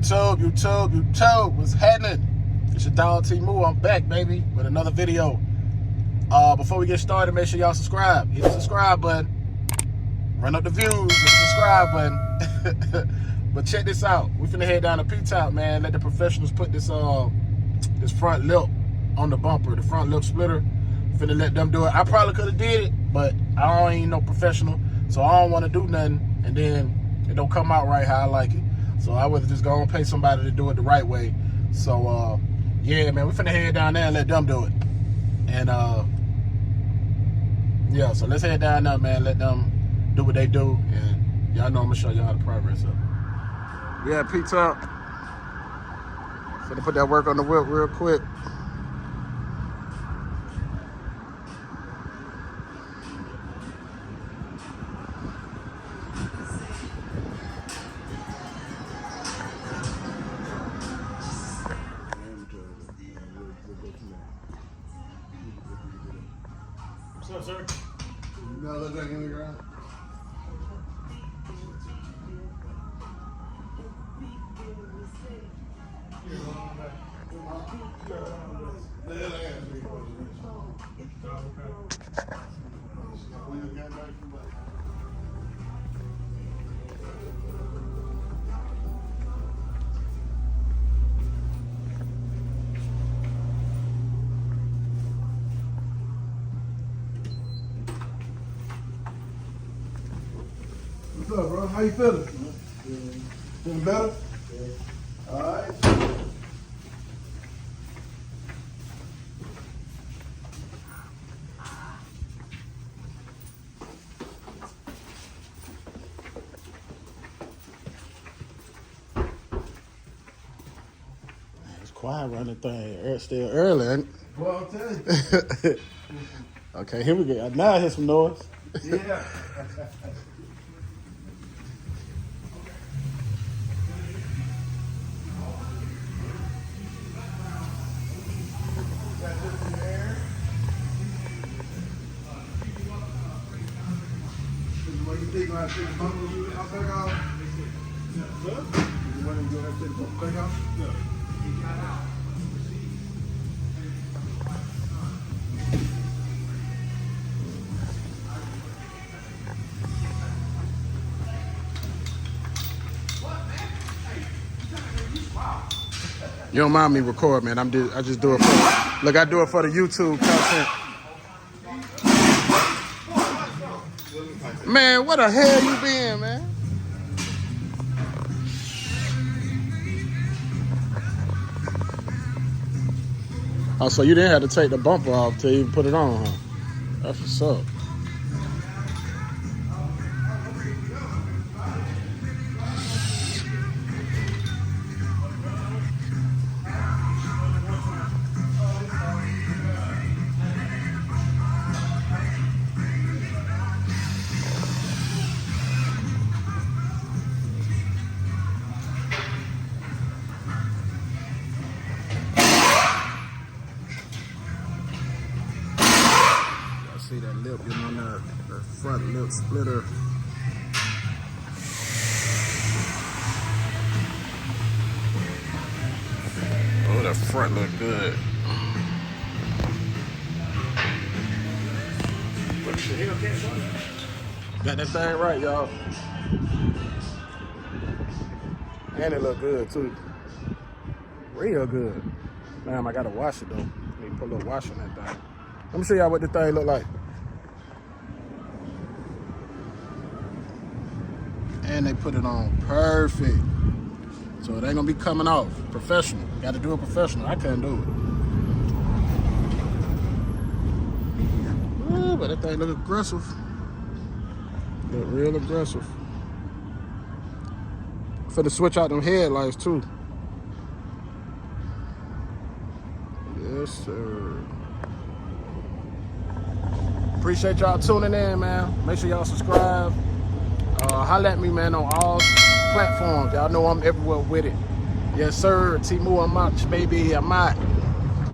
YouTube, what's happening? It's your dog T-Moo. I'm back, baby, with another video. Before we get started, make sure y'all subscribe. Hit the subscribe button. Run up the views, hit the subscribe button. But check this out. We finna head down to Ptap, man. Let the professionals put this this front lip on the bumper, the front lip splitter. Finna let them do it. I probably could have did it, but I ain't no professional, so I don't want to do nothing, and then it don't come out right how I like it. So I would just go and pay somebody to do it the right way. So yeah, man, we finna head down there and let them do it. And yeah, so let's head down there, man. Let them do what they do, and y'all know I'm gonna show y'all the progress of it. We at Ptap. Finna put that work on the whip real quick. What's up, sir? You gotta let that in the ground. What's up, bro? How you feeling? Feeling better? Yeah. All right. It's quiet running thing. It's still early, ain't it? Well, I'll tell you. Okay, here we go. Now I hear some noise. Yeah. What you think when I take the bumper out back off? Yeah. You want to go ahead and take the bumper back off? Yeah. You don't mind me record, man. I just do it for, look, I do it for the YouTube content. Man, what the hell you been, man? Oh, so you didn't have to take the bumper off till you put it on, huh? That's what's up. See that lip getting on that front lip splitter. Oh, that front look good. Got that thing right, y'all. And it look good too. Real good. Damn, I gotta wash it though. Need to put a little wash on that thing. Let me show y'all what the thing look like. And they put it on perfect. So it ain't gonna be coming off. Professional. Gotta do it professional. I couldn't do it. Ooh, but that thing look aggressive. Look real aggressive. Finna switch out them headlights too. Yes, sir. Appreciate y'all tuning in, man. Make sure y'all subscribe. Holla at me, man, on all platforms. Y'all know I'm everywhere with it. Yes, sir. T-Moo, I'm out, baby. I'm out.